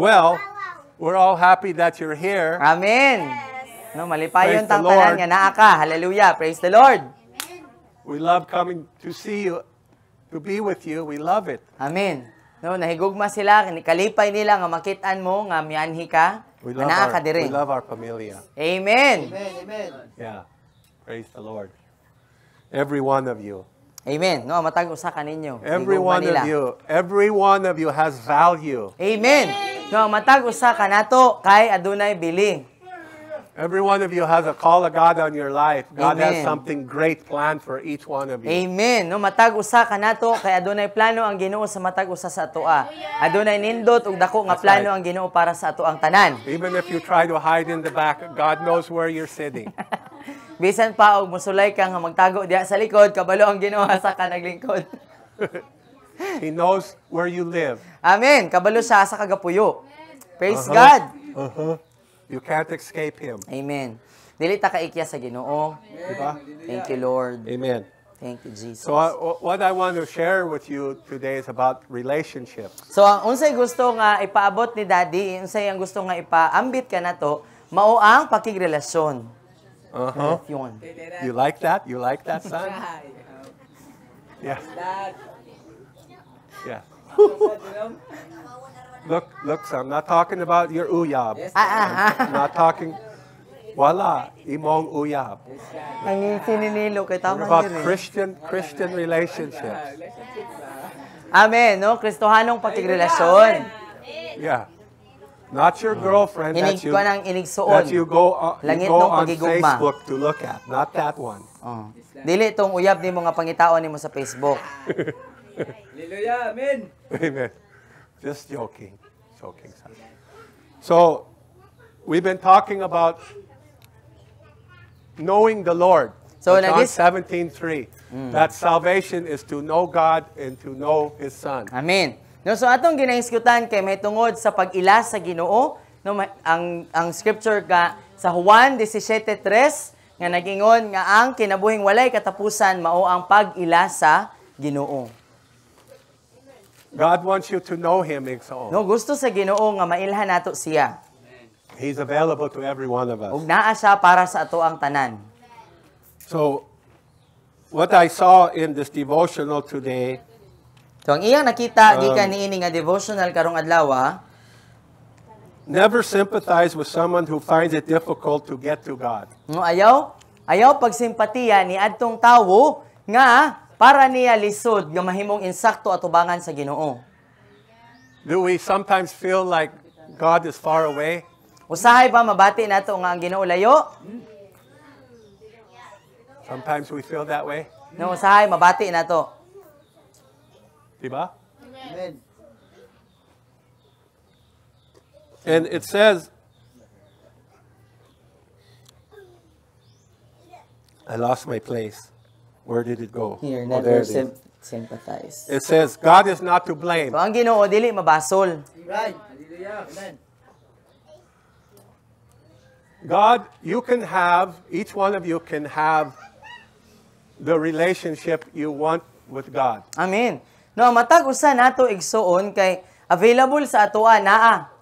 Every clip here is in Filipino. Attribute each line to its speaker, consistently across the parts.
Speaker 1: Well, we're all happy that you're here.
Speaker 2: Amen. No, malipayon
Speaker 1: Praise the
Speaker 2: tang tanan
Speaker 1: Lord.
Speaker 2: nga naa ka. Hallelujah. Praise the Lord.
Speaker 1: We love coming to see you, to be with you. We love it.
Speaker 2: Amen. No, nahigugma sila, kalipay nila nga makitaan mo nga mianhi ka.
Speaker 1: We
Speaker 2: Nga
Speaker 1: love
Speaker 2: naa
Speaker 1: our,
Speaker 2: ka diri.
Speaker 1: we love our familia.
Speaker 2: Amen.
Speaker 1: Yeah. Praise the Lord. Every one of you.
Speaker 2: Amen. No, matag usa ka ninyo.
Speaker 1: Every
Speaker 2: Higugma
Speaker 1: one
Speaker 2: nila.
Speaker 1: of you. Every one of you has value.
Speaker 2: Amen. No, matag usa ka nato kay adunay bili.
Speaker 1: Every one of you has a call of God on your life. God
Speaker 2: Amen.
Speaker 1: has something great planned for each one of you.
Speaker 2: Amen. No, matag usa ka nato kay adunay plano ang Ginoo sa matag usa sa atoa. Adunay nindot ug dako nga
Speaker 1: That's
Speaker 2: plano
Speaker 1: right.
Speaker 2: ang Ginoo para sa ato ang tanan.
Speaker 1: Even if you try to hide in the back, God knows where you're sitting.
Speaker 2: Bisan pa og musulay ka nga magtago diha sa likod, kabalo ang Ginoo sa ka naglingkod.
Speaker 1: He knows where you live.
Speaker 2: Amen. Kabalo siya sa kagapuyo. Praise
Speaker 1: Uh-huh.
Speaker 2: God.
Speaker 1: You can't escape Him.
Speaker 2: Amen. Dili ta kaikya sa Ginoo.
Speaker 1: Diba?
Speaker 2: Thank you, Lord.
Speaker 1: Amen.
Speaker 2: Thank you, Jesus.
Speaker 1: So what I want to share with you today is about relationships.
Speaker 2: So, ang unsay gusto nga ipaabot ni Daddy, unsay ang gusto nga ipaambit ka nato, mao ang pakigrelasyon.
Speaker 1: Uh-huh.
Speaker 2: Yun.
Speaker 1: You like that? You like that, son? Yeah. Yeah. Look, son, I'm not talking about your uyab. I'm not talking, wala, imong uyab.
Speaker 2: Ang sininilo kay
Speaker 1: We're
Speaker 2: tama
Speaker 1: about
Speaker 2: diri.
Speaker 1: Christian relationships.
Speaker 2: Amen, no? Kristohanong pakigrelasyon.
Speaker 1: Yeah. Not your girlfriend
Speaker 2: Inig ko nang
Speaker 1: that you
Speaker 2: inigsuon.
Speaker 1: go
Speaker 2: Langit
Speaker 1: on
Speaker 2: nung pagigugma.
Speaker 1: Facebook to look at. Not that one.
Speaker 2: Oh. Dili tong uyab nimo nga pangitaon nimo sa Facebook.
Speaker 3: Hallelujah, amen.
Speaker 1: Amen. Just joking. Joking, son. So, we've been talking about knowing the Lord.
Speaker 2: So,
Speaker 1: John
Speaker 2: nagis-
Speaker 1: 17:3. That salvation is to know God and to know His Son.
Speaker 2: Amen. No, so atong ginaiskutan kay may tungod sa pag-ila sa Ginoo, no ang scripture ka sa Juan 17:3 nga nagingon nga ang kinabuhing walay katapusan mao ang pag-ila sa Ginoo.
Speaker 1: God wants you to know Him, Igsoon.
Speaker 2: No, gusto sa Ginoo nga mailhan nato siya.
Speaker 1: He's available to every one of us.
Speaker 2: Ug naa siya para sa ato ang tanan.
Speaker 1: So, what I saw in this devotional today,
Speaker 2: So ang iyang nakita gikan niini nga devotional karong adlaw,
Speaker 1: never sympathize with someone who finds it difficult to get to God.
Speaker 2: no ayaw pagsimpatiya ni adtong tawo nga para niya lisod nga mahimong insakto atubangan sa Ginoo.
Speaker 1: Do we sometimes feel like God is far away?
Speaker 2: Usahay ba mabati nato nga ang Ginoo layo?
Speaker 1: Sometimes we feel that way.
Speaker 2: No, usahay mabati nato.
Speaker 1: Diba?
Speaker 3: Amen.
Speaker 1: And it says, I lost my place. Where did it go?
Speaker 2: Here,
Speaker 1: Oh, there
Speaker 2: never
Speaker 1: it is.
Speaker 2: sympathize.
Speaker 1: It says, God is not to blame.
Speaker 2: So ang Ginoo dili mabasol.
Speaker 3: Right. Hallelujah, amen.
Speaker 1: God, you can have, each one of you can have the relationship you want with God.
Speaker 2: Amen. No, matag usa nato igsuon kay available sa atoa naa.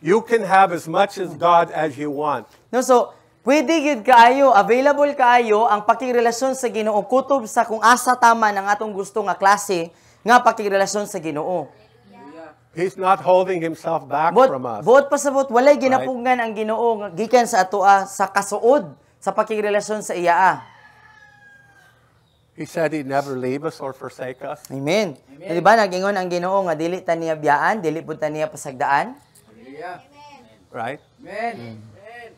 Speaker 1: You can have as much as God as you want.
Speaker 2: No, so pwede gyud kaayo, available kaayo ang pakigrelasyon sa Ginoo kutob sa kung asa tama ng atong gusto nga klase nga pakigrelasyon sa Ginoo.
Speaker 1: He's not holding himself back from us.
Speaker 2: Buot pasabot walay ginapugngan ang Ginoo nga gikan sa atoa sa kasuod sa pakigrelasyon sa iya.
Speaker 1: He said he'd never leave us or forsake us.
Speaker 2: Amen. Di ba nagingon ang Ginoo nga dili ta niya biyaan, dili pud ta niya pasagdaan?
Speaker 3: Hallelujah.
Speaker 1: Right?
Speaker 3: Amen.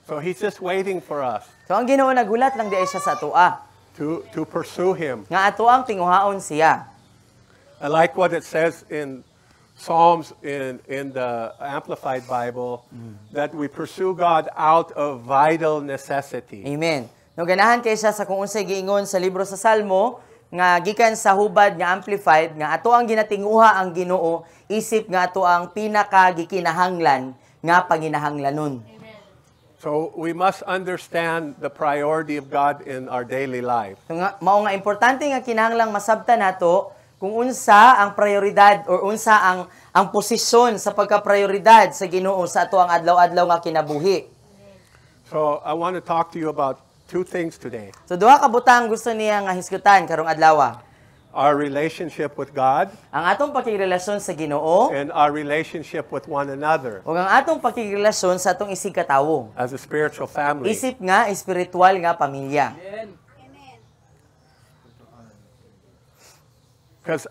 Speaker 1: So he's just waiting for us
Speaker 2: So ang Ginoo nagulat lang di siya sa atoa
Speaker 1: to pursue him.
Speaker 2: nga ato ang tinguhaon siya.
Speaker 1: I like what it says in Psalms in the Amplified Bible that we pursue God out of vital necessity.
Speaker 2: Amen. No ganahan kay siya sa kung unsay giingon sa libro sa Salmo nga gikan sa hubad nga amplified nga ato ang ginatinguha ang Ginoo isip nga ato ang pinaka gikinahanglan nga panginahanglanon.
Speaker 1: So we must understand the priority of God in our daily life.
Speaker 2: So nga mao nga importante nga kinahanglang masabtan nato kung unsa ang prioridad or unsa ang posisyon sa pagka-prioridad sa Ginoo sa ato ang adlaw-adlaw nga kinabuhi.
Speaker 1: So I want to talk to you about two things today.
Speaker 2: So duha ka butang gusto niya nga hisgutan karong adlaw.
Speaker 1: Our relationship with God
Speaker 2: Ang atong pakigrelasyon sa Ginoo
Speaker 1: and our relationship with one another
Speaker 2: ug ang atong pakigrelasyon sa atong isig katawo.
Speaker 1: as a spiritual family.
Speaker 2: Isip nga espiritual nga pamilya.
Speaker 3: Amen.
Speaker 1: Because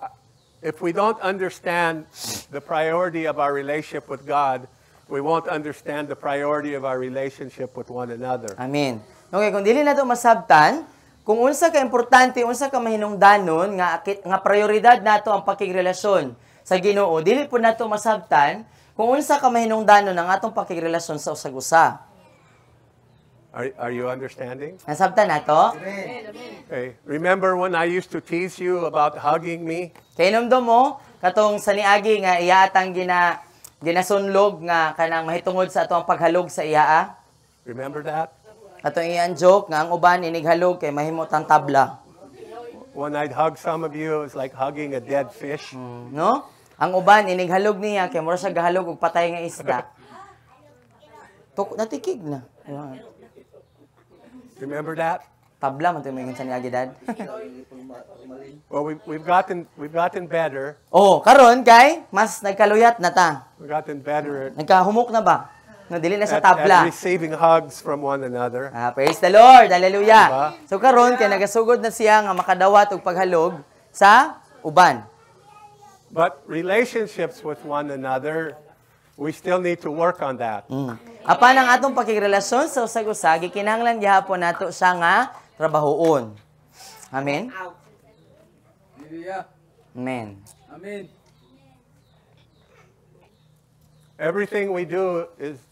Speaker 1: if we don't understand the priority of our relationship with God, we won't understand the priority of our relationship with one another.
Speaker 2: Amen. Okay, kung dili nato masabtan, kung unsa ka importante, unsa ka mahinungdanon nga prioridad nato ang pakigrelasyon sa Ginoo, dili po nato masabtan kung unsa ka mahinungdanon ang atong pakigrelasyon sa usag-usa.
Speaker 1: Are you understanding?
Speaker 2: Nasabtan nato?
Speaker 1: Okay. Remember when I used to tease you about hugging me?
Speaker 2: Kay nomdom mo katong sa niagi nga iya atang ginasunlog nga kanang mahitungod sa atong paghalog sa iya.
Speaker 1: Remember that?
Speaker 2: Katong iyang joke nga ang uban inighalog kay mahimot ang tabla.
Speaker 1: When I'd hug some of you, it was like hugging a dead fish.
Speaker 2: No? Ang uban inighalog niya kay mura siya gahalog og patay nga isda. Natikig na.
Speaker 1: Remember that?
Speaker 2: Tabla man tumingin sa niagi dad.
Speaker 1: Well, we've gotten better.
Speaker 2: Oh, karon kay mas nagkaluyat na ta.
Speaker 1: We've gotten better
Speaker 2: Nagkahumok na ba? No, dili na sa
Speaker 1: at
Speaker 2: tabla.
Speaker 1: receiving hugs from one another.
Speaker 2: Praise the Lord. Hallelujah.
Speaker 1: Diba?
Speaker 2: So karon kay nagasugod na siya nga makadawat og paghalog sa uban.
Speaker 1: But relationships with one another, we still need to work on that.
Speaker 2: Apan ang atong pakigrelasyon sa usag-usa gikinahanglan gihapon nato siya nga trabahoon. Amen.
Speaker 3: Hallelujah.
Speaker 2: Amen.
Speaker 3: Amen.
Speaker 1: Everything we do is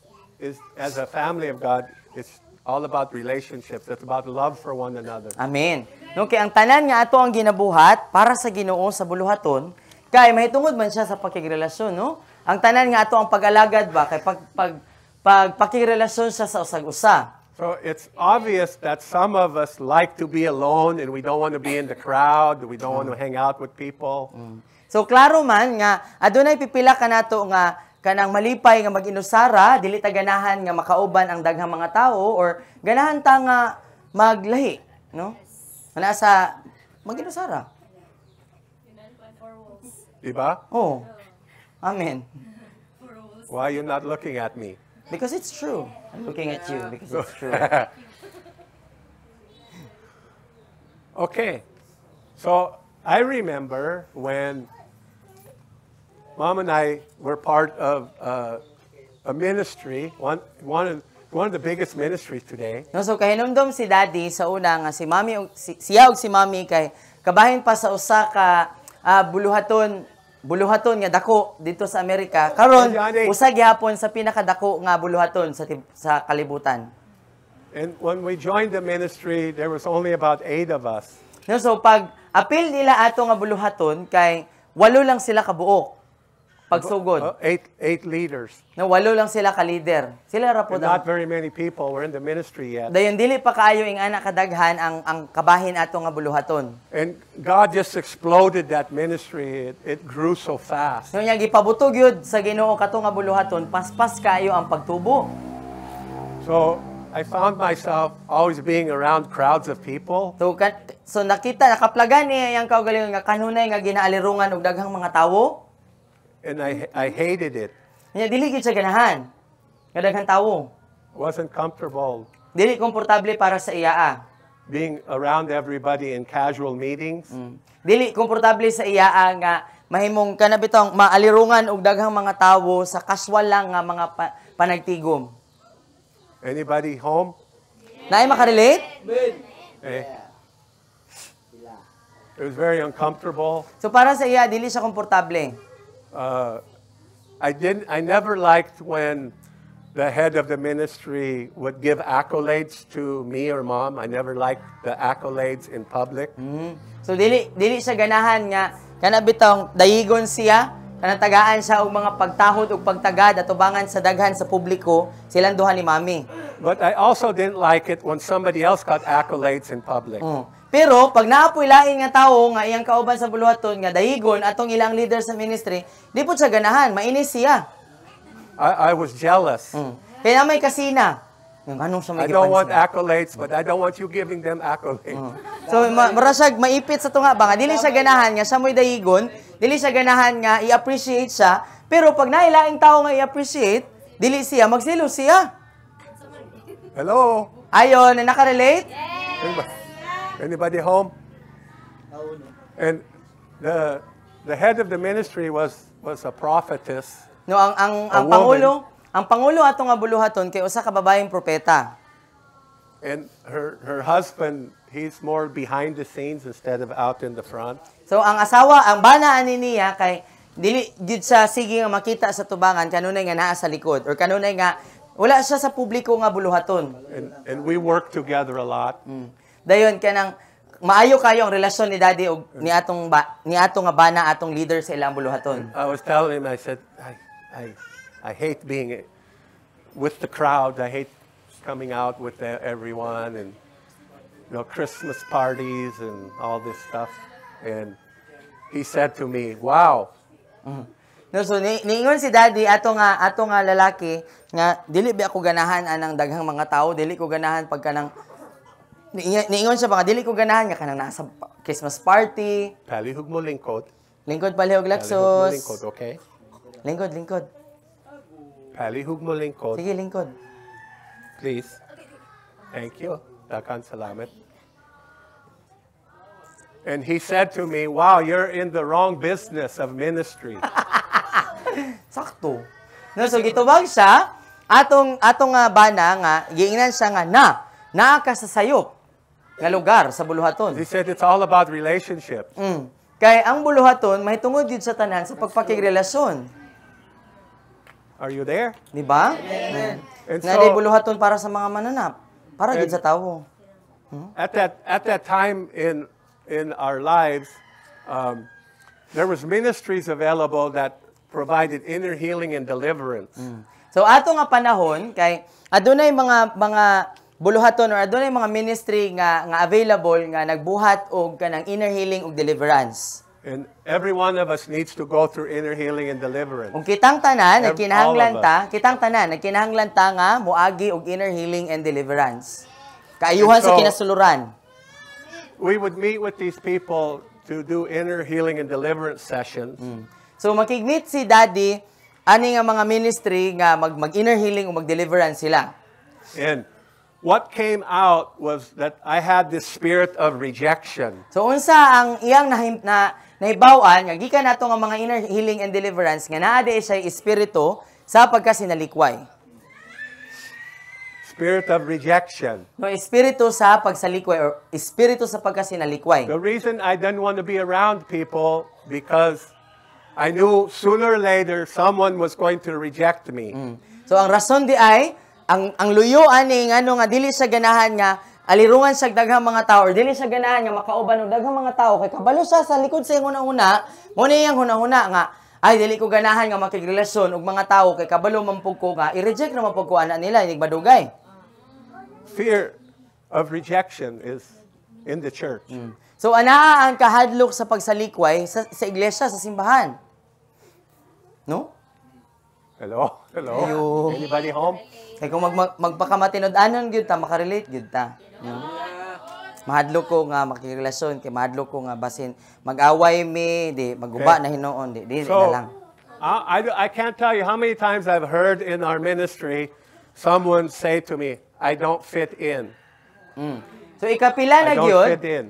Speaker 1: as a family of God, it's all about relationships. It's about love for one another.
Speaker 2: Amen. No kay ang tanan nga ato ang ginabuhat para sa Ginoo sa buluhaton kay mahitungod man siya sa pakigrelasyon, no? Ang tanan nga ato ang pag-alagad ba kay pakigrelasyon siya sa usag-usa.
Speaker 1: So it's obvious that some of us like to be alone and we don't want to be in the crowd, we don't want to hang out with people.
Speaker 2: So klaro man nga adunay pipila ka nato nga kanang malipay nga mag-inusara dili ta ganahan nga makauban ang daghang mga tao or ganahan ta nga maglahi, no? Ana sa mag-inusara.
Speaker 1: Diba?
Speaker 2: Oh. Amen.
Speaker 1: Why are you not looking at me?
Speaker 2: Because it's true. I'm looking at you because it's true.
Speaker 1: Okay. So I remember when Mom and I were part of a ministry, one of the biggest ministries today.
Speaker 2: No, so kahinumdom si Daddy sa una nga si Mami siya og si Mami kay kabahin pa sa usa ka buluhaton nga dako dito sa Amerika. Karon usa gihapon sa pinakadako nga buluhaton sa kalibutan.
Speaker 1: And when we joined the ministry, there was only about 8 of us.
Speaker 2: No, so pag apil nila ato nga buluhaton kay 8 lang sila kabuok. Pagsugod.
Speaker 1: 8 leaders.
Speaker 2: No, 8 lang sila ka leader. Sila ra po
Speaker 1: And not very many people were in the ministry yet.
Speaker 2: dayon dili pa kaayo ing ana kadaghan ang kabahin ato nga buluhaton.
Speaker 1: And God just exploded that ministry. It grew so fast.
Speaker 2: So nya gipabutog yun sa Ginoo kato nga buluhaton, paspas kaayo ang pagtubo.
Speaker 1: So I found myself always being around crowds of people.
Speaker 2: So nakaplagan niya yang kaugalingon nga kanunay nga ginaalirungan og daghang mga tawo.
Speaker 1: And I hated it.
Speaker 2: Nya dili gid siya ganahan. Nga daghang tawo.
Speaker 1: Wasn't comfortable
Speaker 2: Dili komportable para sa iya.
Speaker 1: being around everybody in casual meetings.
Speaker 2: Dili komportable sa iya nga mahimong kanabitong maalirungan og daghang mga tawo sa casual lang nga mga panagtigom.
Speaker 1: Anybody home?
Speaker 2: Naay makarelate?
Speaker 1: Eh? It was very uncomfortable.
Speaker 2: So para sa iya dili siya komportable.
Speaker 1: I never liked when the head of the ministry would give accolades to me or Mom. I never liked the accolades in public.
Speaker 2: So dili siya ganahan nga kanabitong dayigon siya kanang tagaan siya og mga pagtahod ug pagtagad atubangan sa daghan sa publiko silang duha ni Mami.
Speaker 1: But I also didn't like it when somebody else got accolades in public.
Speaker 2: Pero pag naapoy lain nga tawo nga iyang kauban sa buluhaton nga dahigon atong ilang leader sa ministry, di pud siya ganahan, mainis siya.
Speaker 1: I was jealous.
Speaker 2: Kaya may kasina. Yung anong siya may
Speaker 1: I don't want
Speaker 2: gipansin.
Speaker 1: accolades, but I don't want you giving them accolades.
Speaker 2: So, marasag maipit sa tunga ba nga, dili siya ganahan nga, siya mo'y dahigon, dili siya ganahan nga, i-appreciate siya, pero pag nailaing tao nga i-appreciate, dili siya, magsilo siya.
Speaker 1: Hello?
Speaker 2: Ayon, na nakarelate?
Speaker 1: Anybody home? And the head of the ministry was a prophetess.
Speaker 2: No, ang
Speaker 1: A
Speaker 2: Pangulo ato nga buluhaton kay usa ka babaeng propeta.
Speaker 1: And her husband, he's more behind the scenes instead of out in the front.
Speaker 2: So ang asawa, ang bana ani niya kay dili gid sa sige nga makita sa tubangan kanunay nga naa sa likod or kanunay nga wala siya sa publiko nga buluhaton.
Speaker 1: And we work together a lot.
Speaker 2: Dayon kanang maayo kayo ang relasyon ni Daddy ug ni atong nga bana atong leader sa ilang buluhaton.
Speaker 1: I was telling him, I said, I hate being with the crowd. I hate coming out with everyone and Christmas parties and all this stuff. And he said to me, "Wow."
Speaker 2: No, so niingon si Daddy ato nga lalaki nga dili ba ako ganahan anang daghang mga tao, dili ko ganahan pagka nang niingon siya ba nga dili ko ganahan nga kanang nasa Christmas party.
Speaker 1: Palihog mo lingkod.
Speaker 2: Lingkod palihog
Speaker 1: Palihog mo
Speaker 2: laksos.
Speaker 1: lingkod, okay?
Speaker 2: Lingkod.
Speaker 1: Palihog mo lingkod.
Speaker 2: Sige, lingkod.
Speaker 1: Please. Thank you. Dakan salamat. And he said to me, "Wow, you're in the wrong business of ministry."
Speaker 2: Sakto. No, so gitubag siya, atong nga bana nga giingnan siya nga naa ka sa sayop nga lugar sa buluhaton.
Speaker 1: He said it's all about relationships.
Speaker 2: Kay ang buluhaton mahitungod gyud sa tanan sa pagpakigrelasyon.
Speaker 1: Are you there?
Speaker 2: Di ba?
Speaker 1: And
Speaker 2: Nga di
Speaker 1: so
Speaker 2: buluhaton para sa mga mananap, para gyud sa tawo.
Speaker 1: at that time in our lives, there was ministries available that provided inner healing and deliverance.
Speaker 2: So ato nga panahon kay adunay mga buluhaton or adunay mga ministry nga available nga nagbuhat og kanang inner healing ug deliverance.
Speaker 1: And every one of us needs to go through inner healing and deliverance.
Speaker 2: Kung kitang tanan nagkinahanglan
Speaker 1: all
Speaker 2: ta nga moagi og inner healing and deliverance. Kaayuhan sa
Speaker 1: And so,
Speaker 2: kinasuluran.
Speaker 1: We would meet with these people to do inner healing and deliverance sessions.
Speaker 2: So makigmeet si Daddy ani nga mga ministry nga mag-inner healing o mag-deliverance sila.
Speaker 1: And what came out was that I had this spirit of rejection.
Speaker 2: So unsa ang iyang nahibaw-an nga gikan nato nga mga inner healing and deliverance nga naa di siya espiritu sa pagkasinalikway.
Speaker 1: Spirit of rejection.
Speaker 2: No, espiritu sa pagsalikway or espiritu sa pagkasinalikway.
Speaker 1: The reason I didn't want to be around people because I knew sooner or later someone was going to reject me.
Speaker 2: So ang rason di ay ang luyo ani ngano nga dili siya ganahan nga alirungan sa daghang mga tao or dili siya ganahan nga makauban og daghang mga tao kay kabalo siya sa likod sa una-una mo ni yang una-una nga ay dili ko ganahan nga makigrelasyon og mga tao kay kabalo man pug ko nga i-reject na man pug ko ana nila inig badugay.
Speaker 1: Fear of rejection is in the church.
Speaker 2: So anaa ang kahadlok sa pagsalikway sa iglesia sa simbahan. No?
Speaker 1: Hello? Hello?
Speaker 2: Ayo.
Speaker 1: Anybody home?
Speaker 2: Kay kung magpakamatinod-anon gyud ta makarelate gyud ta. Mahadlok ko nga makirelasyon kay mahadlok ko nga basin mag-away mi di maguba na hinuon di na
Speaker 1: So,
Speaker 2: lang.
Speaker 1: I can't tell you how many times I've heard in our ministry someone say to me, "I don't fit in."
Speaker 2: So ikapila na
Speaker 1: I don't
Speaker 2: gyud.
Speaker 1: fit in.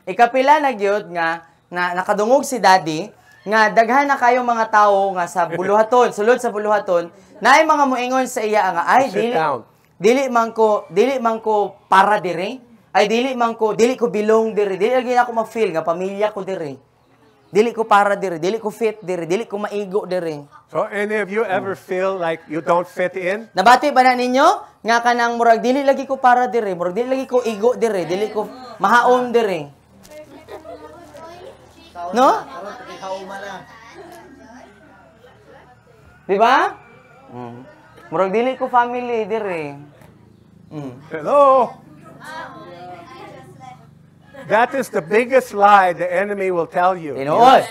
Speaker 2: Ikapila na gyud nga nakadungog si Daddy nga daghan na kayo mga tao nga sa buluhaton, sulod sa buluhaton, naay mga moingon sa iya nga ay
Speaker 1: Sit down.
Speaker 2: dili man ko para dire. Ay dili ko belong dire. Dili lagi ako ma-feel nga pamilya ko dire. Dili ko para dire, dili ko fit dire, dili ko maigo dire.
Speaker 1: So any of you ever feel like you don't fit in?
Speaker 2: Nabati ba na ninyo nga kanang murag dili lagi ko para dire, murag dili lagi ko igo dire, dili ko mahaom dire. No? Di ba? Murag dili ko family dire.
Speaker 1: Hello? That is the biggest lie the enemy will tell you.
Speaker 2: Tinuod.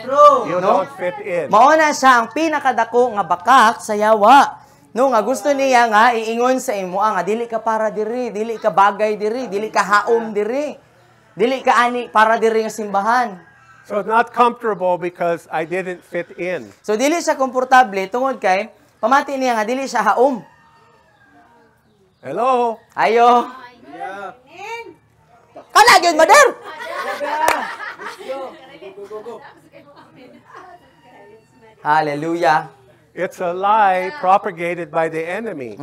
Speaker 1: You don't fit in.
Speaker 2: Mao na siya ang pinakadako nga bakak sa yawa. No nga gusto niya nga iingon sa imo nga dili ka para diri, dili ka bagay diri, dili ka haom diri. Dili ka ani para diri nga simbahan.
Speaker 1: So not comfortable because I didn't fit in.
Speaker 2: So dili siya komportable tungod kay pamati niya nga dili siya haom.
Speaker 1: Hello?
Speaker 2: Ayo.
Speaker 3: Yeah.
Speaker 2: Kana gyud mother. Hallelujah.
Speaker 1: It's a lie propagated by the enemy.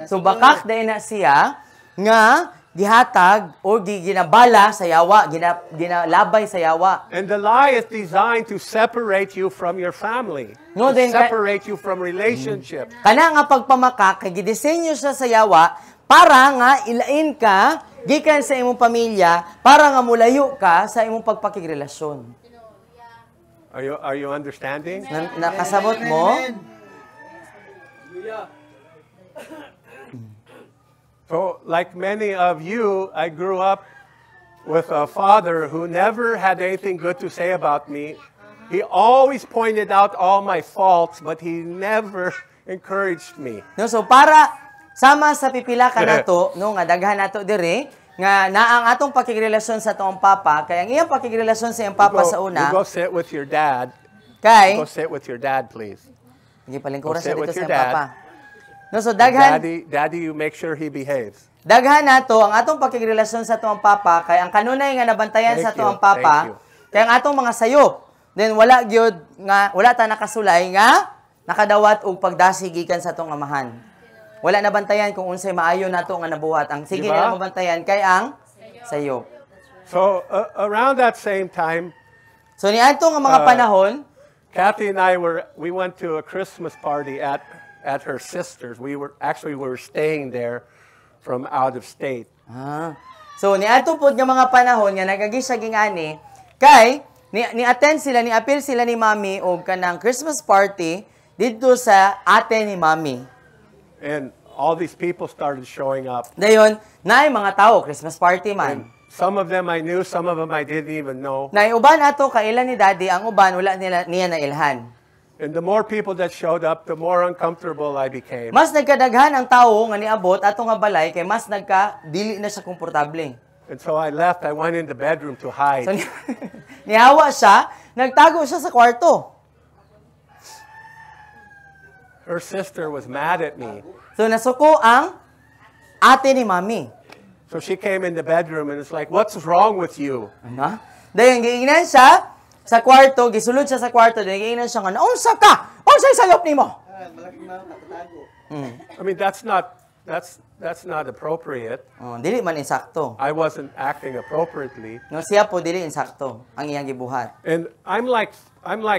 Speaker 2: So bakak dai na siya nga gihatag o ginabala sa yawa, ginalabay sa yawa.
Speaker 1: And the lie is designed to separate you from your family.
Speaker 2: No,
Speaker 1: To
Speaker 2: then
Speaker 1: separate you from relationship.
Speaker 2: Kana nga pagpamakak kay gidisenyo siya sa yawa para nga ilain ka gikan sa imong pamilya para nga mulayo ka sa imong pagpakigrelasyon.
Speaker 1: Are you understanding?
Speaker 2: Nakasabot mo?
Speaker 3: Hallelujah.
Speaker 1: So, like many of you, I grew up with a father who never had anything good to say about me. He always pointed out all my faults, but he never encouraged me.
Speaker 2: No, so para sama sa pipila ka nato, no nga daghan nato dire nga naang atong pakigrelasyon sa atong papa, kay ang iyang pakigrelasyon sa iyang papa sa una,
Speaker 1: You go sit with your dad.
Speaker 2: kay
Speaker 1: Go sit with your dad, please.
Speaker 2: hindi palingkura
Speaker 1: Go sit
Speaker 2: sa dito
Speaker 1: with
Speaker 2: sa
Speaker 1: your
Speaker 2: iyang
Speaker 1: dad.
Speaker 2: papa. No, so daghan
Speaker 1: Daddy, you make sure he behaves.
Speaker 2: daghan nato ang atong pakigrelasyon sa atong papa, kay ang kanunay nga nabantayan sa
Speaker 1: Thank
Speaker 2: atong
Speaker 1: you,
Speaker 2: papa,
Speaker 1: thank you.
Speaker 2: kay ang atong mga sayop. Then wala gyud nga wala ta nakasulay nga nakadawat og pagdasig gikan sa atong amahan. Wala na bantayan kung unsay maayo nato nga nabuhat. Ang sige
Speaker 1: Diba?
Speaker 2: nila mabantayan kay ang sayop.
Speaker 1: So, around that same time,
Speaker 2: So niadto nga mga panahon,
Speaker 1: Kathy and we went to a Christmas party at her sister's. We were staying there from out of state.
Speaker 2: So niadto pod nga mga panahon nga nagagisaging ani kay ni-attend sila, ni-appeal sila ni Mami og kanang Christmas party didto sa ate ni Mami.
Speaker 1: And all these people started showing up.
Speaker 2: Dayon, naay mga tao Christmas party man.
Speaker 1: And some of them I knew, some of them I didn't even know.
Speaker 2: Naay uban ato kailan ni Daddy, ang uban wala niya nailhan.
Speaker 1: And the more people that showed up, the more uncomfortable I became.
Speaker 2: Mas nagkadaghan ang tawo nga niabot ato nga balay kay mas dili na siya komportable.
Speaker 1: And so I left. I went in the bedroom to hide.
Speaker 2: So nihawa siya, nagtago siya sa kwarto.
Speaker 1: Her sister was mad at me.
Speaker 2: So nasuko ang ate ni Mami.
Speaker 1: So she came in the bedroom and it's like, what's wrong with you?
Speaker 2: Ano? Dayon giingnan siya sa kwarto, gisulod siya sa kwarto, dayon giingnan siya nga, "Unsa ka? Unsay sayop nimo?"
Speaker 1: I mean, that's not appropriate.
Speaker 2: Oh, dili man insakto.
Speaker 1: I wasn't acting appropriately.
Speaker 2: No siya po dili insakto ang iyang gibuhat.
Speaker 1: And I'm like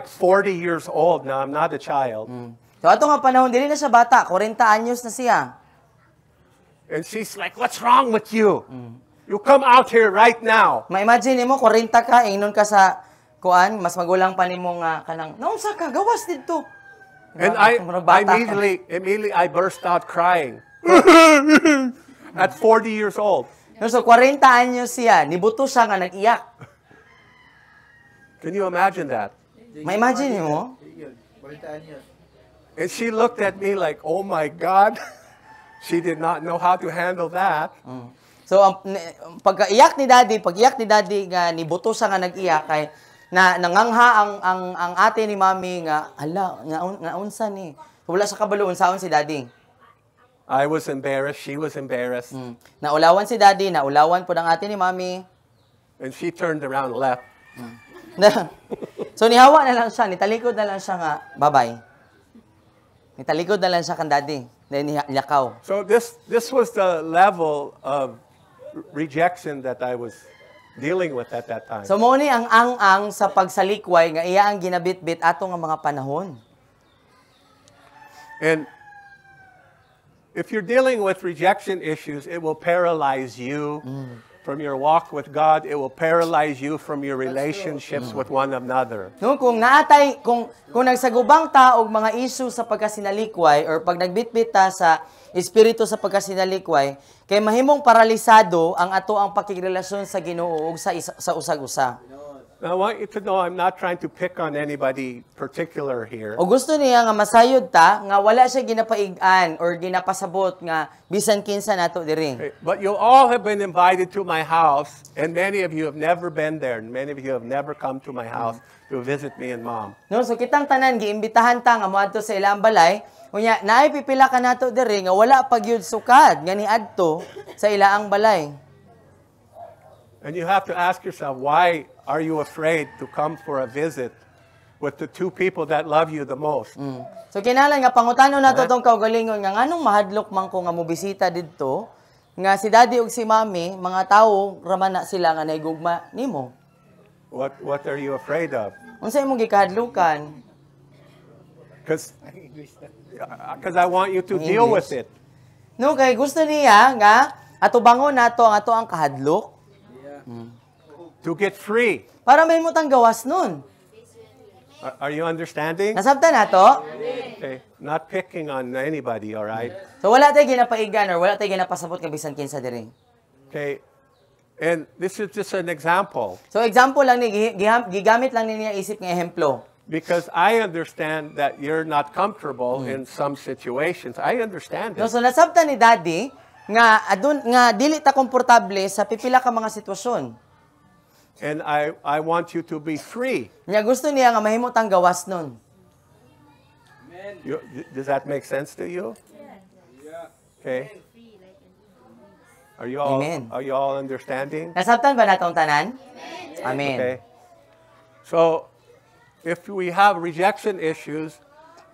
Speaker 1: 40 years old now. I'm not a child.
Speaker 2: So ato nga panahon dili na siya bata, 40 anyos na siya.
Speaker 1: And she's like, what's wrong with you? You come out here right now.
Speaker 2: Ma-imagine mo 40 ka, ingnon ka sa kuan, mas magulang pa nimo nga kanang, "Naunsa ka? Gawas didto."
Speaker 1: And
Speaker 2: Murag
Speaker 1: I
Speaker 2: bata ka.
Speaker 1: immediately I burst out crying. At 40 years old.
Speaker 2: No, so 40 anyos siya, nibuto siya nga nag-iyak.
Speaker 1: Can you imagine that?
Speaker 2: Ma-imagine mo?
Speaker 1: And she looked at me like, oh my God. She did not know how to handle that.
Speaker 2: So pag-iyak ni Daddy nga nibuto siya nga nag-iyak kay nangangha ang ate ni Mami nga hala nga unsa ni. So, wala sa kabalo unsaon si Daddy.
Speaker 1: I was embarrassed. She was embarrassed.
Speaker 2: Naulawan si Daddy, naulawan po ang ate ni Mami.
Speaker 1: And she turned around and left.
Speaker 2: So nihawa na lang siya, nitalikod na lang siya nga bye-bye. Nitalikod na lang siya kan Daddy. Then nilakaw.
Speaker 1: So this was the level of rejection that I was dealing with at that time.
Speaker 2: So mo ni ang ang sa pagsalikway nga iya ang ginabitbit ato nga mga panahon.
Speaker 1: And if you're dealing with rejection issues, it will paralyze you from your walk with God. It will paralyze you from your relationships with one another.
Speaker 2: No, kung naatay kung nagsagubang ta og mga issue sa pagkasinalikway or pag nagbitbit ta sa espiritu sa pagkasinalikway, kay mahimong paralisado ang ato ang pakigrelasyon sa Ginoo ug sa usag-usa.
Speaker 1: Now, I want you to know I'm not trying to pick on anybody particular here.
Speaker 2: O gusto niya nga masayod ta nga wala siya ginapaigan or ginapasabot nga bisan kinsa nato diri.
Speaker 1: Okay, but you all have been invited to my house, and many of you have never been there, and many of you have never come to my house to visit me and Mom.
Speaker 2: No, so kitang tanan giimbitahan ta nga moadto sa ilang balay. Unya naay pipila ka nato diri nga wala pagyud sukad nga niadto sa ilaang balay.
Speaker 1: And you have to ask yourself, why are you afraid to come for a visit with the two people that love you the most?
Speaker 2: So kinahanglan nga pangutanon nato tong kaugalingon nga nganong mahadlok man ko nga mobisita didto nga si Daddy ug si Mommy mga tawo raman na sila nga naigugma nimo.
Speaker 1: What are you afraid of?
Speaker 2: Unsa imong gikahadlukan?
Speaker 1: Because I want you to deal with it.
Speaker 2: No, kay gusto niya nga atubangon nato ang ato ang kahadlok
Speaker 1: To get free.
Speaker 2: para may mutang gawas nun.
Speaker 1: Are you understanding?
Speaker 2: Nasabtan nato?
Speaker 1: Okay. Not picking on anybody, all right?
Speaker 2: So wala tay ginapaigan or wala tay ginapasabot nga bisan kinsa diri.
Speaker 1: Okay. And this is just an example.
Speaker 2: So example lang ni gigamit lang ni niya isip nga ehemplo.
Speaker 1: Because I understand that you're not comfortable in some situations. I understand
Speaker 2: No,
Speaker 1: it.
Speaker 2: so nasabtan ni Daddy nga adun nga dili ta komportable sa pipila ka mga sitwasyon.
Speaker 1: And I want you to be free.
Speaker 2: Nya gusto niya nga mahimo tang gawas nun.
Speaker 1: Does that make sense to you?
Speaker 3: Yeah.
Speaker 1: Okay. Are you
Speaker 2: Amen.
Speaker 1: all understanding?
Speaker 2: Nasabtan ba natong tanan? Amen.
Speaker 1: Okay. So, if we have rejection issues,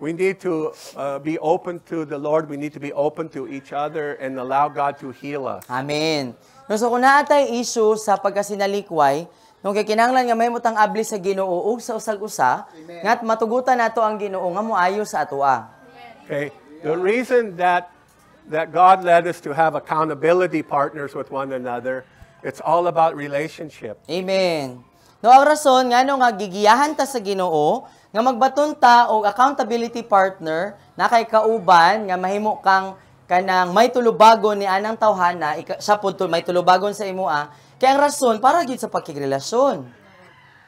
Speaker 1: we need to be open to the Lord. We need to be open to each other and allow God to heal us.
Speaker 2: Amen. No, so kung naatay issue sa pagkasinalikway, nung kay kinahanglan nga mahimo tang abli sa Ginoo ug sa usag-usa, ngat matugutan nato ang Ginoo nga moayo sa atoa.
Speaker 1: Okay. The reason that God led us to have accountability partners with one another, it's all about relationship.
Speaker 2: Amen. No, ang rason nga nga gigiyahan ta sa Ginoo nga magbaton ta og accountability partner na kay kauban nga mahimo kang kanang may tulubagon ni anang tawhana siya pud may tulubagon sa imoa kay ang rason para gid sa pagkirelasyon.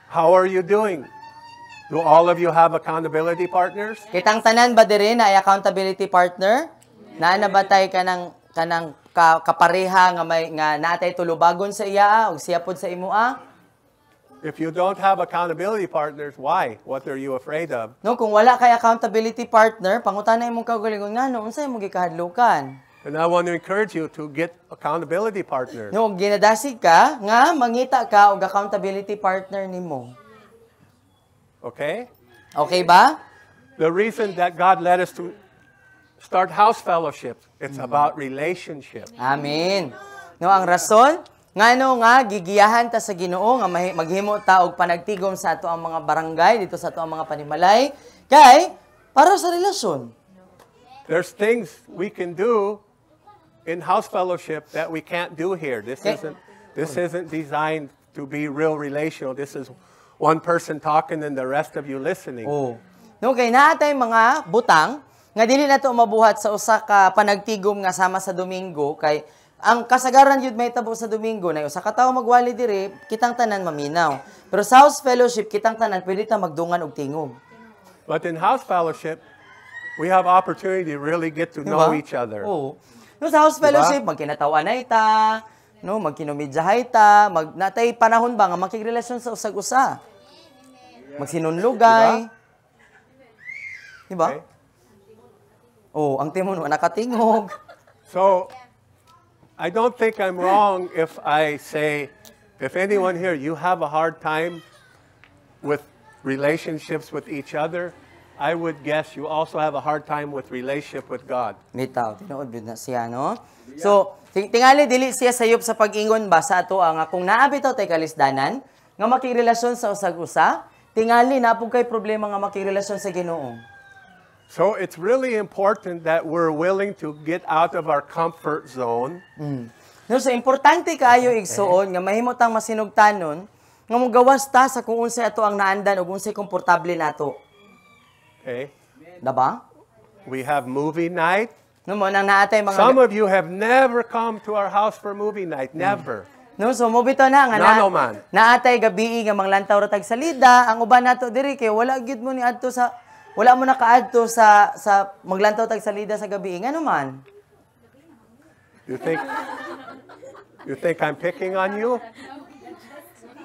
Speaker 1: How are you doing? Do all of you have accountability partners?
Speaker 2: Kitang tanan ba diri na ay accountability partner? Naa na batay kanang kapareha nga may nga natay tulubagon sa iya ug siya pud sa imoa?
Speaker 1: If you don't have accountability partners, why? What are you afraid of?
Speaker 2: No, kung wala kay accountability partner, pangutanay imong kaugalingon nga no, unsay imong gikahadlukan?
Speaker 1: And I want to encourage you to get accountability partners.
Speaker 2: No, ginadasig ka nga mangita ka og accountability partner nimo.
Speaker 1: Okay?
Speaker 2: Okay ba?
Speaker 1: The reason that God led us to start house fellowship, it's about relationship.
Speaker 2: Amen. No, ang rason ngano nga gigiyahan ta sa Ginoo nga maghimo ta og panagtigom sa ato ang mga barangay dito sa ato ang mga panimalay kay para sa relasyon.
Speaker 1: There's things we can do in house fellowship that we can't do here. This isn't designed to be real relational. This is one person talking and the rest of you listening.
Speaker 2: Oh. No, kay naatay mga butang nga dili nato mabuhat sa usa ka panagtigom nga sama sa Domingo kay ang kasagaran yun may tabo sa Domingo na usa ka tawo magwali diri kitang tanan maminaw. Pero sa house fellowship kitang tanan pwede ta magdungan og tingog.
Speaker 1: But in house fellowship, we have opportunity to really get to know each other.
Speaker 2: Oo. No, sa house fellowship magkinatawanay ta, no, magkinumidyahay ta, natay panahon ba nga makigrelasyon sa usag-usa. Magsinunlugay. Diba?
Speaker 1: Okay?
Speaker 2: Oh, ang timon wa nakatingog.
Speaker 1: So, I don't think I'm wrong if I say, if anyone here, you have a hard time with relationships with each other, I would guess you also have a hard time with relationship with God.
Speaker 2: Bitaw, tinuod bid na siya, no? So, tingali dili siya sayop sa pag-ingon ba sa ato ang kung naa bitaw tay kalisdanan nga makirelasyon sa usag-usa, tingali na pug kay problema nga makirelasyon sa Ginoo.
Speaker 1: So it's really important that we're willing to get out of our comfort zone
Speaker 2: No, so importante kaayo igsuon nga mahimutang masinugtanon nga mogawas ta sa kung unsay ato ang naandan ug unsay komportable nato.
Speaker 1: Okay?
Speaker 2: Diba?
Speaker 1: We have movie night.
Speaker 2: No mo nang naatay mga
Speaker 1: Some of you have never come to our house for movie night. Never.
Speaker 2: No, so mo bitaw na nga
Speaker 1: No, man.
Speaker 2: naatay gabi nga manglantaw ra tag salida, ang uban nato diri kay wala gyud mo ni adto sa wala mo nakaadto sa maglantaw tag salida sa gabi. Ngano man?
Speaker 1: You think I'm picking on you?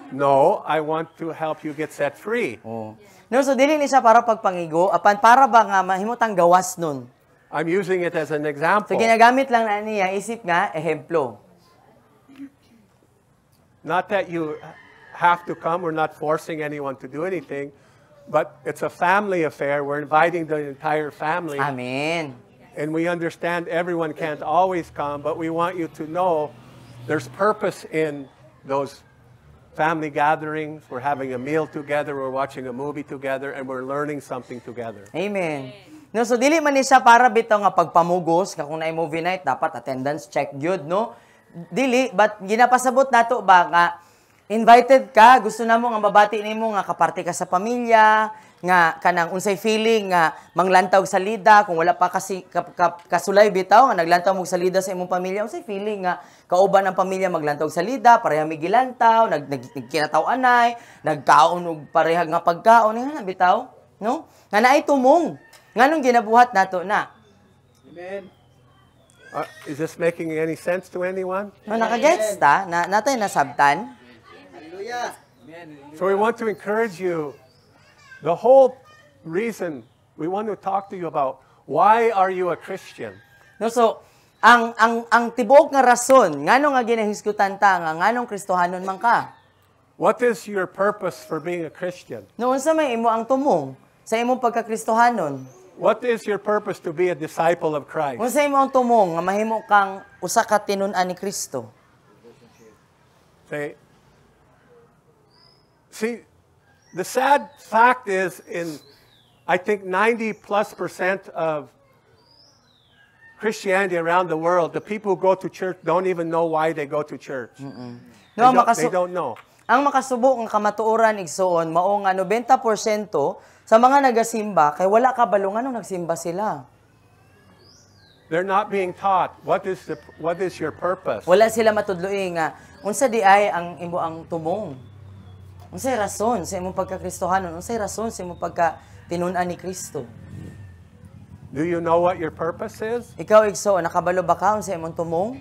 Speaker 1: No, I want to help you get set free.
Speaker 2: Oh. No, so dili ni siya para pagpangigo, apan para ba nga mahimutang gawas nun.
Speaker 1: I'm using it as an
Speaker 2: So
Speaker 1: example.
Speaker 2: ginagamit lang na niya isip nga ehemplo.
Speaker 1: Not that you have to come. We're not forcing anyone to do anything. But it's a family affair. We're inviting the entire family.
Speaker 2: Amen.
Speaker 1: And we understand everyone can't always come, but we want you to know there's purpose in those family gatherings. We're having a meal together, we're watching a movie together, and we're learning something together.
Speaker 2: Amen. No, so dili man ni siya para bitaw nga pagpamugos, ka kung naay movie night dapat attendance check gyud, no? Dili, but ginapasabot nato ba nga invited ka, gusto namo nga mabati nimo nga kaparte ka sa pamilya, nga kanang unsay feeling nga manglantaw sa lida kung wala pa kasi kasulay bitaw nga naglantaw mo sa lida sa imong pamilya, unsay feeling nga kauban ang pamilya maglantaw sa lida, pareha migilantaw, nagkinataw anay, nagkaon og pareha nga pagkaon nga bitaw, no? Nga naay tumong. Nganong ginabuhat nato na?
Speaker 3: Amen.
Speaker 1: Is this making any sense to anyone?
Speaker 2: No, nakagets ta? Natay nasabtan?
Speaker 3: Hallelujah. Amen.
Speaker 1: So we want to encourage you. The whole reason we want to talk to you about why are you a Christian?
Speaker 2: No, so ang tibuok nga rason ngano nga ginahisgutan ta nga nganong Kristohanon man ka?
Speaker 1: What is your purpose for being a Christian?
Speaker 2: No, unsa may imo ang tumong sa imong pagka-Kristohanon?
Speaker 1: What is your purpose to be a disciple of Christ?
Speaker 2: Unsa imo ang tumong nga mahimo kang usa ka tinun-an ni Kristo?
Speaker 1: See, the sad fact is I think 90+% of Christianity around the world, the people who go to church don't even know why they go to church.
Speaker 2: No,
Speaker 1: They don't know.
Speaker 2: Ang makasubo nga kamatuoran igsoon mao nga 90% sa mga nagasimba kay wala ka balungan nung nagsimba sila.
Speaker 1: They're not being taught what is your purpose.
Speaker 2: Wala sila matudloy nga unsa di ay ang imo ang tumong. Unsay rason sa imong pagka-Kristohanon? Unsay rason sa imong pagka-tinun-an ni Kristo?
Speaker 1: Do you know what your purpose is?
Speaker 2: Ikaw igsoon nakabalo ba ka unsa imong tumong?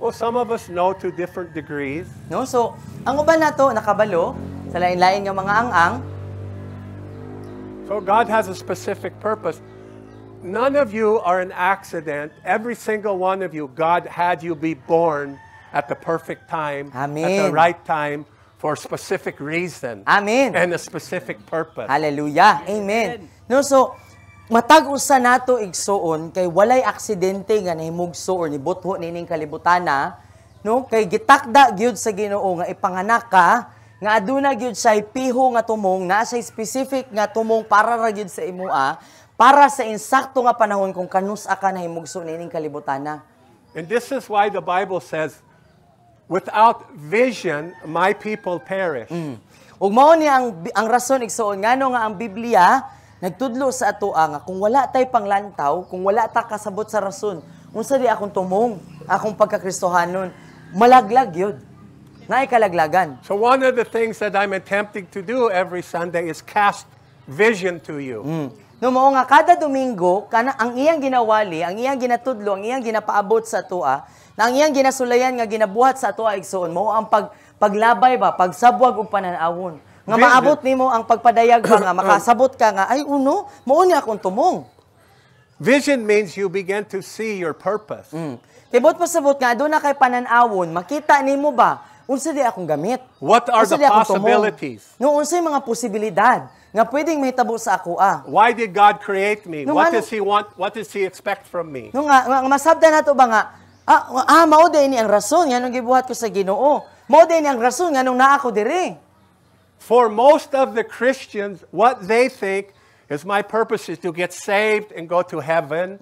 Speaker 1: Well, some of us know to different degrees.
Speaker 2: No? So, ang uban nato nakabalo sa lain-lain nga mga ang-ang.
Speaker 1: So God has a specific purpose. None of you are an accident. Every single one of you, God had you be born at the perfect time, at the
Speaker 2: Amen.
Speaker 1: right time, for a specific reason
Speaker 2: Amen.
Speaker 1: and a specific purpose.
Speaker 2: Hallelujah. Amen. No, so matag usa nato igsuon kay walay aksidente nga nahimugso or nibutho nining kalibutana, no? Kay gitakda gyud sa Ginoo nga ipanganak ka nga aduna gyud say piho nga tumong, naa say specific nga tumong para ra gyud sa imua, para sa insakto nga panahon kung kanus-a ka nahimugso nining kalibutana.
Speaker 1: And this is why the Bible says, without vision, my people perish.
Speaker 2: Ug mao ni ang rason igsuon ngano nga ang Biblia nagtudlo sa atoa nga kung wala tay panglantaw, kung wala ta kasabot sa rason, unsa di akong tumong, akong pagka-Kristohanon, malaglag yun. Naay kalaglagan.
Speaker 1: So one of the things that I'm attempting to do every Sunday is cast vision to you.
Speaker 2: No mao nga kada Domingo kana ang iyang ginawali, ang iyang ginatudlo, ang iyang ginapaabot sa atoa, na ang iyang ginasulayan nga ginabuhat sa atoa igsoon mao ang paglabay ba, pagsabwag ug pananawon. Nga maabot nimo ang pagpadayag ba nga makasabot ka nga ay uno, mao ni akong tumong.
Speaker 1: Vision means you begin to see your purpose.
Speaker 2: Kibot pasabot nga aduna kay pananawon, makita nimo ba unsa di akong gamit?
Speaker 1: What are
Speaker 2: Unsa
Speaker 1: the
Speaker 2: di akong tumong?
Speaker 1: possibilities?
Speaker 2: No, unsay mga posibilidad nga pwedeng mahitabo sa ako
Speaker 1: Why did God create me?
Speaker 2: No,
Speaker 1: What
Speaker 2: ano-
Speaker 1: does He want? What does He expect from me?
Speaker 2: No nga masabda nato ba nga mao day ni ang rason nga nung gibuhat ko sa Ginoo. Mao day ni ang rason nga nung naa ko diri.
Speaker 1: For most of the Christians, what they think is my purpose is to get saved and go to heaven.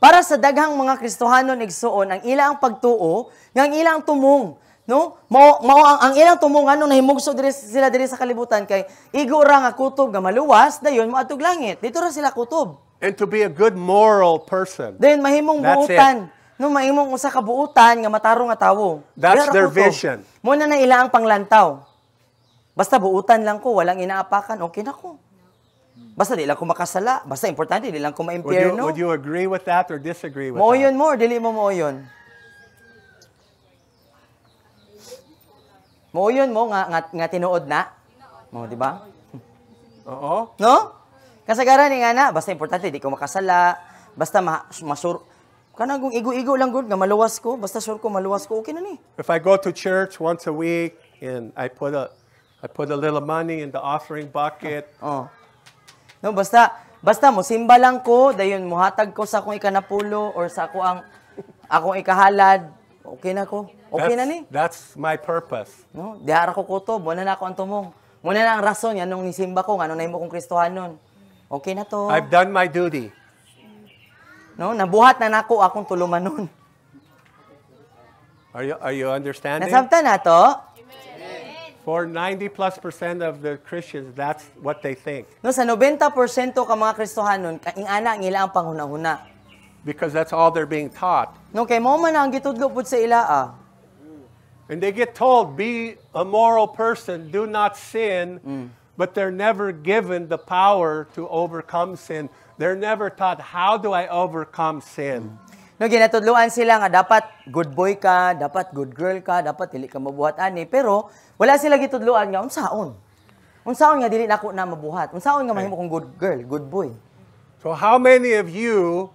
Speaker 2: Para sa daghang mga Kristohanon igsuon ang ilang pagtuo nga ang ilang tumong, no? Mao ang ilang tumong ano nahimugso sila diri sa kalibutan kay igo ra nga kutob nga maluwas dayon moadtog langit. Dito ra sila kutob.
Speaker 1: And to be a good moral person.
Speaker 2: Then mahimong
Speaker 1: That's
Speaker 2: buutan. No mahimong usa ka buutan nga matarong nga tawo.
Speaker 1: That's
Speaker 2: Dira
Speaker 1: their
Speaker 2: kutob.
Speaker 1: vision.
Speaker 2: Mo na ilang panglantaw. Basta buutan lang ko, walang inaapakan, okay na ko. Basta di lang ko makasala, basta importante di lang ko ma-impierno.
Speaker 1: Would you agree with that or disagree with
Speaker 2: Mo
Speaker 1: that?
Speaker 2: yun mo, dili mo mo yun. Mo yun mo nga tinuod na. Mo, di ba?
Speaker 1: Oo.
Speaker 2: No? Kasagaran ni nga na, basta importante di ko makasala, basta masur kanang kung igo-igo lang gud nga maluwas ko, basta sure ko maluwas ko, okay na ni.
Speaker 1: If I go to church once a week and I put a little money in the offering bucket,
Speaker 2: Oh. No, basta mo simba lang ko, dayon muhatag ko sa akong ikanapulo or sa akong ikahalad, okay na ko. Okay na ni.
Speaker 1: That's my purpose.
Speaker 2: No, diara ko kutob, muna na ako ang tumong. Muna na ang rason yan nung nisimba ko, nga nung nahimo kong Kristohanon. Okay na to.
Speaker 1: I've done my duty.
Speaker 2: No, nabuhat na nako akong tulumanon.
Speaker 1: Are you understanding?
Speaker 2: Nasabtan na to?
Speaker 1: For 90+% of the Christians, that's what they think.
Speaker 2: No, sa 90% ka mga Kristohanon, kaing ana ang ila ang panghunahuna.
Speaker 1: Because that's all they're being taught.
Speaker 2: No, kay mo man ang gitudlo pud sa ila
Speaker 1: And they get told, be a moral person, do not sin, but they're never given the power to overcome sin. They're never taught, how do I overcome sin?
Speaker 2: No, ginatudluan sila nga dapat good boy ka, dapat good girl ka, dapat dili ka mabuhat ani, pero wala sila gitudluan nga unsaon. Unsaon nga dili nako na mabuhat. Unsaon nga mahimo kong good girl, good boy.
Speaker 1: So how many of you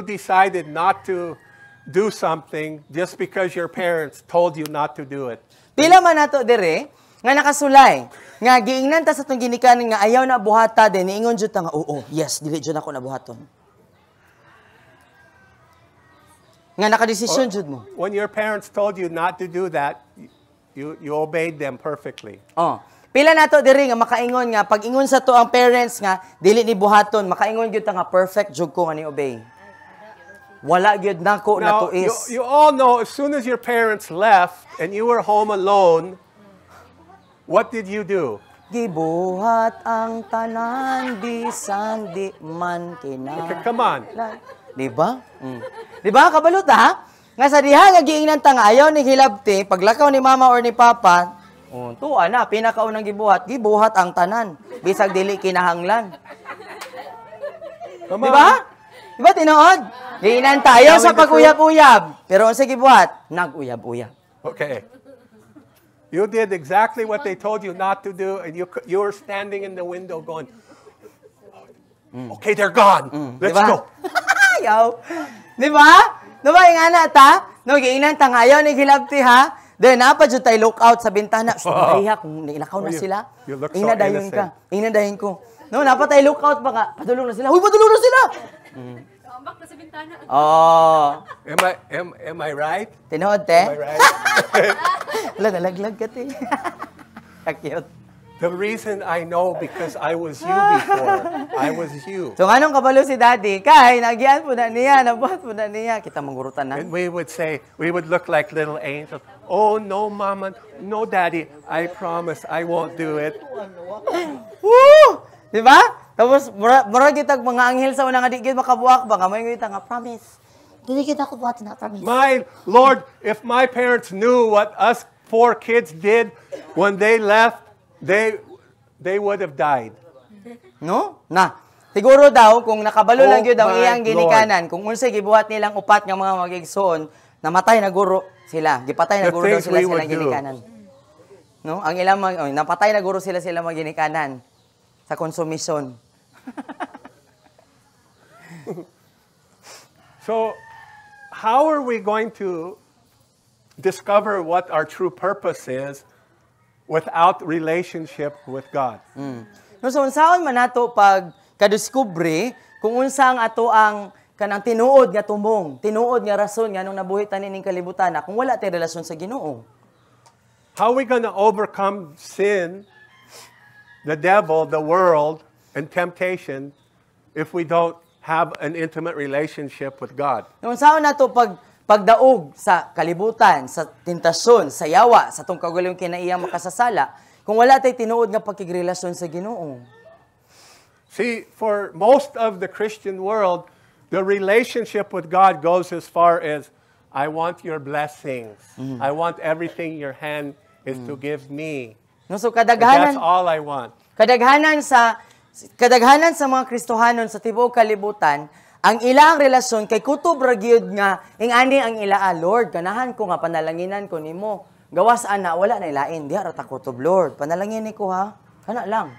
Speaker 1: decided not to do something just because your parents told you not to do it?
Speaker 2: Pila man nato dire nga nakasulay nga giingnan ta sa tong ginikanan nga ayaw na buhata din niingon jud ta nga oo, yes, dili jud ako na buhaton. Nga nakadesisyon jud mo.
Speaker 1: When your parents told you not to do that, you obeyed them perfectly.
Speaker 2: Oh. Pila nato diri nga makaingon nga pag ingon sa to ang parents nga dili ni buhaton, makaingon gyud ta nga perfect jud ko nga ni obey. Wala gyud nako na
Speaker 1: Now,
Speaker 2: tuis.
Speaker 1: you all know, as soon as your parents left and you were home alone, what did you do?
Speaker 2: Gibuhat ang tanan bisan di man
Speaker 1: Okay, come on.
Speaker 2: Di ba? Di ba kabalot ha? Nga sa diha nga giingnan ta nga ayaw ni hilabti paglakaw ni mama or ni papa, tuwa na pinakaunang gibuhat ang tanan bisag dili kinahanglan.
Speaker 1: Come
Speaker 2: Di
Speaker 1: on.
Speaker 2: ba? Di ba tinuod? Giingnan ta ayaw sa pag-uyab-uyab, pero unsa gibuhat? Nag-uyab-uyab.
Speaker 1: Okay. You did exactly what they told you not to do, and you were standing in the window going, okay, they're gone. Let's
Speaker 2: Diba?
Speaker 1: go.
Speaker 2: Ayaw. Di ba? Di ba yung ana ta? No, giingnan ta nga ayaw ni hilabti ha? Then, napa dyan tayo look out sa bintana. Ay, kung nilakaw na sila.
Speaker 1: You look so
Speaker 2: Inadayon
Speaker 1: innocent.
Speaker 2: ka. Inadayon ko. No, napa tayo look out pa ka. Padulong na sila. Uy, padulong na sila!
Speaker 4: Ambak na sa bintana.
Speaker 2: Oh.
Speaker 1: Am I right?
Speaker 2: Tinood,
Speaker 1: Am I
Speaker 2: te?
Speaker 1: right?
Speaker 2: Wala, nalaglag ka, te. Cute.
Speaker 1: The reason I know because I was you before. I was you.
Speaker 2: So, anong kabalo si daddy? Kay, nagyan po na niya, nabuhat po na niya. Kita manggurutan na.
Speaker 1: And we would look like little angels. Oh, no, Mama. No, Daddy. I promise I won't do it.
Speaker 2: Woo! Di ba? Tapos, mura kitag mga anghel sa unang adigid makabuak ba? Kamay kita nga, promise. Dili kita ko buhat na, promise.
Speaker 1: My Lord, if my parents knew what us 4 kids did when they left, they would have died.
Speaker 2: No? Na. Siguro daw, kung nakabalo lang
Speaker 1: Oh
Speaker 2: yun ang
Speaker 1: my
Speaker 2: iyang ginikanan, kung unsay gibuhat nilang upat ng mga magigsoon, namatay na guro sila. Gipatay na
Speaker 1: The
Speaker 2: guro daw
Speaker 1: things
Speaker 2: sila
Speaker 1: we
Speaker 2: silang
Speaker 1: would do.
Speaker 2: ginikanan. No? Ang ilang napatay na guro sila mga ginikanan sa konsumisyon.
Speaker 1: So, how are we going to discover what our true purpose is without relationship with God?
Speaker 2: No, so unsaon man nato pag kadiskubre kung unsa ang ato ang kanang tinuod nga tumong, tinuod nga rason nga nung nabuhi tanin ning kalibutan kung wala tay relasyon sa Ginoo.
Speaker 1: How are we going to overcome sin, the devil, the world, and temptation if we don't have an intimate relationship with God.
Speaker 2: Nung saan na to pagdaog sa kalibutan, sa tentasyon, sa yawa, sa tong kagulong kinaiyang makasasala, kung wala tay tinuod nga pagkigrelasyon sa Ginoo.
Speaker 1: See, for most of the Christian world, the relationship with God goes as far as, I want your blessings. I want everything your hand is to give me.
Speaker 2: No, so
Speaker 1: That's
Speaker 2: kadaghanan
Speaker 1: all I want.
Speaker 2: kadaghanan sa mga Kristohanon sa tibuok kalibutan, ang ilang relasyon kay kutob ra gyud nga ingani ang ilaa, Lord, ganahan ko nga panalanginan ko nimo. Gawas ana wala na ilain, diha ra ta kutob, Lord. Panalangin ni ko ha. Kana lang.